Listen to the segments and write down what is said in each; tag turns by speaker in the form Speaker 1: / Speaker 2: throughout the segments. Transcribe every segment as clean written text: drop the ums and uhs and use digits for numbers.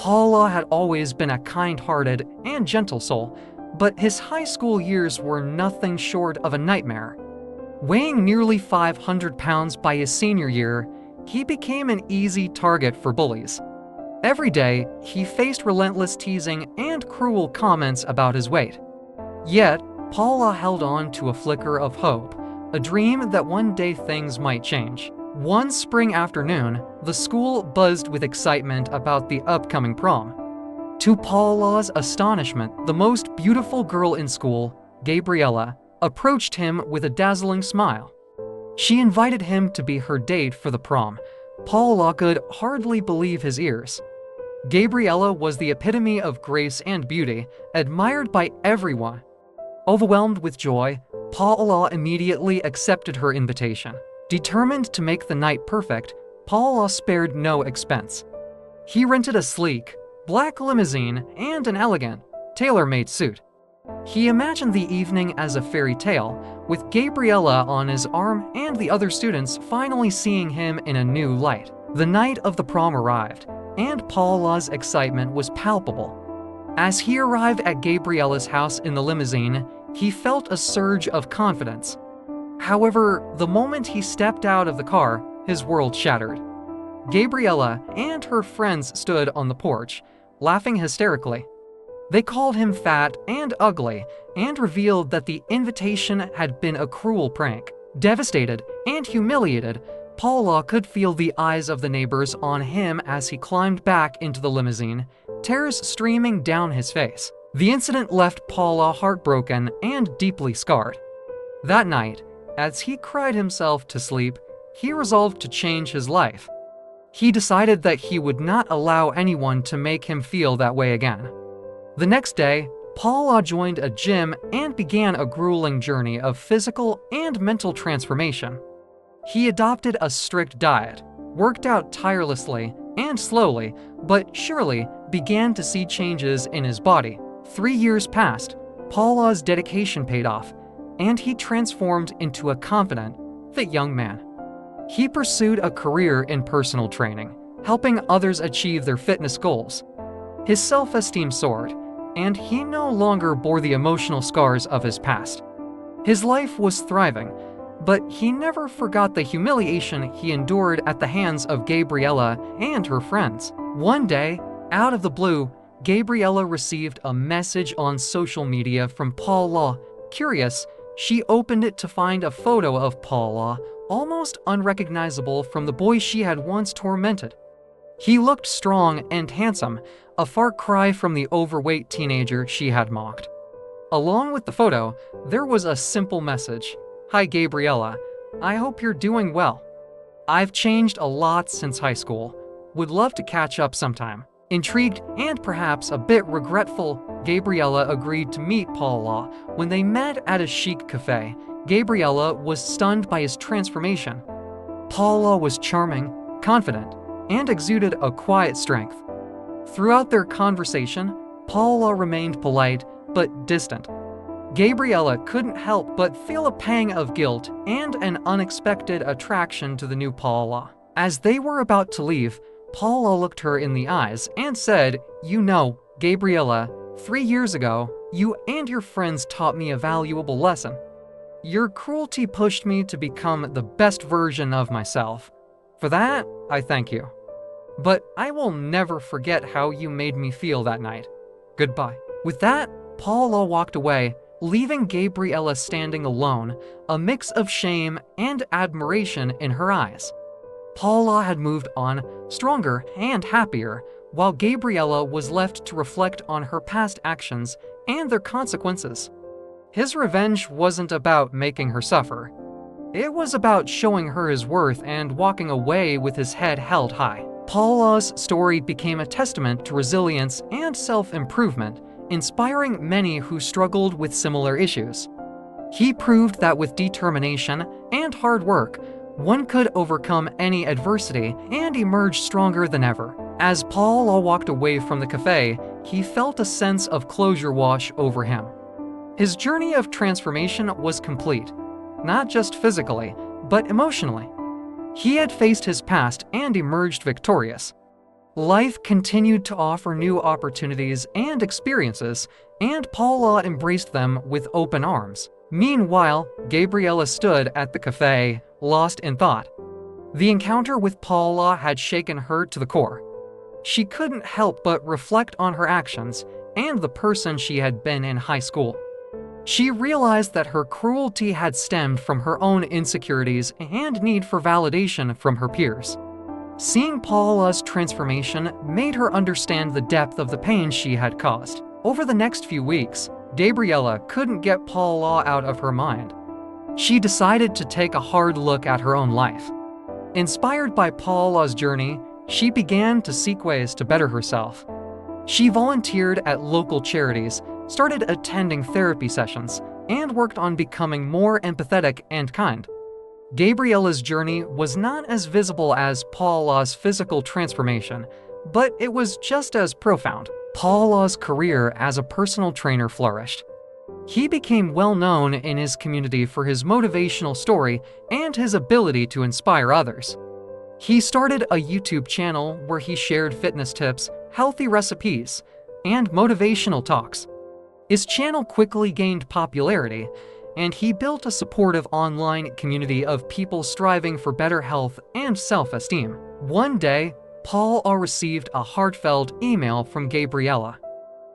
Speaker 1: Paula had always been a kind-hearted and gentle soul, but his high school years were nothing short of a nightmare. Weighing nearly 500 pounds by his senior year, he became an easy target for bullies. Every day, he faced relentless teasing and cruel comments about his weight. Yet, Paula held on to a flicker of hope, a dream that one day things might change. One spring afternoon, the school buzzed with excitement about the upcoming prom. To Paula's astonishment, the most beautiful girl in school, Gabriella, approached him with a dazzling smile. She invited him to be her date for the prom. Paula could hardly believe his ears. Gabriella was the epitome of grace and beauty, admired by everyone. Overwhelmed with joy, Paula immediately accepted her invitation. Determined to make the night perfect, Paula spared no expense. He rented a sleek, black limousine and an elegant, tailor-made suit. He imagined the evening as a fairy tale, with Gabriella on his arm and the other students finally seeing him in a new light. The night of the prom arrived, and Paula's excitement was palpable. As he arrived at Gabriella's house in the limousine, he felt a surge of confidence. However, the moment he stepped out of the car, his world shattered. Gabriella and her friends stood on the porch, laughing hysterically. They called him fat and ugly and revealed that the invitation had been a cruel prank. Devastated and humiliated, Paula could feel the eyes of the neighbors on him as he climbed back into the limousine, tears streaming down his face. The incident left Paula heartbroken and deeply scarred. That night, as he cried himself to sleep, he resolved to change his life. He decided that he would not allow anyone to make him feel that way again. The next day, Paula joined a gym and began a grueling journey of physical and mental transformation. He adopted a strict diet, worked out tirelessly and slowly, but surely began to see changes in his body. 3 years passed, Paula's dedication paid off, and he transformed into a confident, fit young man. He pursued a career in personal training, helping others achieve their fitness goals. His self-esteem soared, and he no longer bore the emotional scars of his past. His life was thriving, but he never forgot the humiliation he endured at the hands of Gabriella and her friends. One day, out of the blue, Gabriella received a message on social media from Paula. Curious, she opened it to find a photo of Paula, almost unrecognizable from the boy she had once tormented. He looked strong and handsome, a far cry from the overweight teenager she had mocked. Along with the photo, there was a simple message. "Hi Gabriella, I hope you're doing well. I've changed a lot since high school. Would love to catch up sometime." Intrigued and perhaps a bit regretful, Gabriella agreed to meet Paula. When they met at a chic cafe, Gabriella was stunned by his transformation. Paula was charming, confident, and exuded a quiet strength. Throughout their conversation, Paula remained polite but distant. Gabriella couldn't help but feel a pang of guilt and an unexpected attraction to the new Paula. As they were about to leave, Paula looked her in the eyes and said, "You know, Gabriella, 3 years ago, you and your friends taught me a valuable lesson. Your cruelty pushed me to become the best version of myself. For that, I thank you. But I will never forget how you made me feel that night. Goodbye." With that, Paula walked away, leaving Gabriella standing alone, a mix of shame and admiration in her eyes. Paula had moved on, stronger and happier, while Gabriella was left to reflect on her past actions and their consequences. His revenge wasn't about making her suffer. It was about showing her his worth and walking away with his head held high. Paula's story became a testament to resilience and self-improvement, inspiring many who struggled with similar issues. He proved that with determination and hard work, one could overcome any adversity and emerge stronger than ever. As Paula walked away from the cafe, he felt a sense of closure wash over him. His journey of transformation was complete, not just physically, but emotionally. He had faced his past and emerged victorious. Life continued to offer new opportunities and experiences, and Paula embraced them with open arms. Meanwhile, Gabriella stood at the cafe, lost in thought. The encounter with Paula had shaken her to the core. She couldn't help but reflect on her actions and the person she had been in high school. She realized that her cruelty had stemmed from her own insecurities and need for validation from her peers. Seeing Paula's transformation made her understand the depth of the pain she had caused. Over the next few weeks, Gabriella couldn't get Paula out of her mind. She decided to take a hard look at her own life. Inspired by Paula's journey, she began to seek ways to better herself. She volunteered at local charities, started attending therapy sessions, and worked on becoming more empathetic and kind. Gabriella's journey was not as visible as Paula's physical transformation, but it was just as profound. Paula's career as a personal trainer flourished. He became well known in his community for his motivational story and his ability to inspire others. He started a YouTube channel where he shared fitness tips, healthy recipes, and motivational talks. His channel quickly gained popularity, and he built a supportive online community of people striving for better health and self-esteem. One day, Paula received a heartfelt email from Gabriella.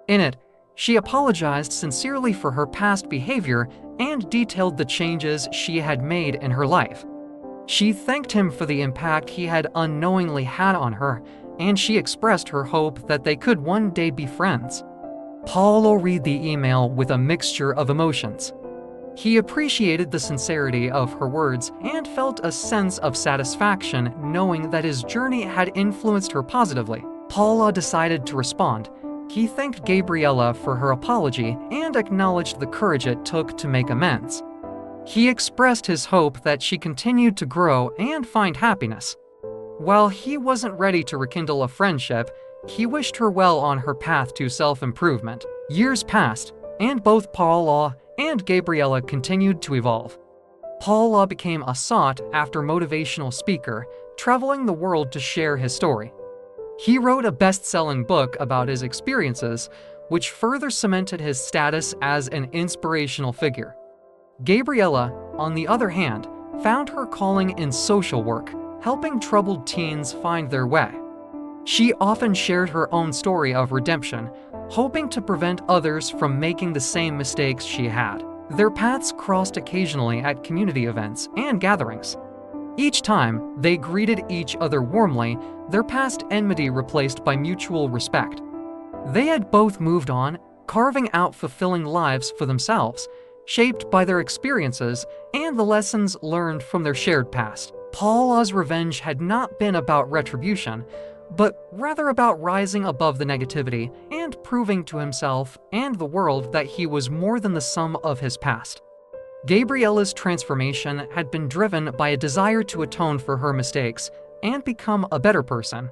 Speaker 1: In it, she apologized sincerely for her past behavior and detailed the changes she had made in her life. She thanked him for the impact he had unknowingly had on her, and she expressed her hope that they could one day be friends. Paula read the email with a mixture of emotions. He appreciated the sincerity of her words and felt a sense of satisfaction knowing that his journey had influenced her positively. Paula decided to respond. He thanked Gabriella for her apology and acknowledged the courage it took to make amends. He expressed his hope that she continued to grow and find happiness. While he wasn't ready to rekindle a friendship, he wished her well on her path to self-improvement. Years passed, and both Paula and Gabriella continued to evolve. Paula became a sought-after motivational speaker, traveling the world to share his story. He wrote a best-selling book about his experiences, which further cemented his status as an inspirational figure. Gabriella, on the other hand, found her calling in social work, helping troubled teens find their way. She often shared her own story of redemption, hoping to prevent others from making the same mistakes she had. Their paths crossed occasionally at community events and gatherings. Each time, they greeted each other warmly, their past enmity replaced by mutual respect. They had both moved on, carving out fulfilling lives for themselves, shaped by their experiences and the lessons learned from their shared past. Paula's revenge had not been about retribution, but rather about rising above the negativity and proving to himself and the world that he was more than the sum of his past. Gabriella's transformation had been driven by a desire to atone for her mistakes and become a better person.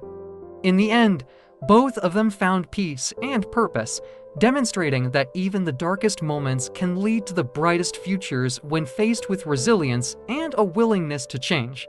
Speaker 1: In the end, both of them found peace and purpose, demonstrating that even the darkest moments can lead to the brightest futures when faced with resilience and a willingness to change.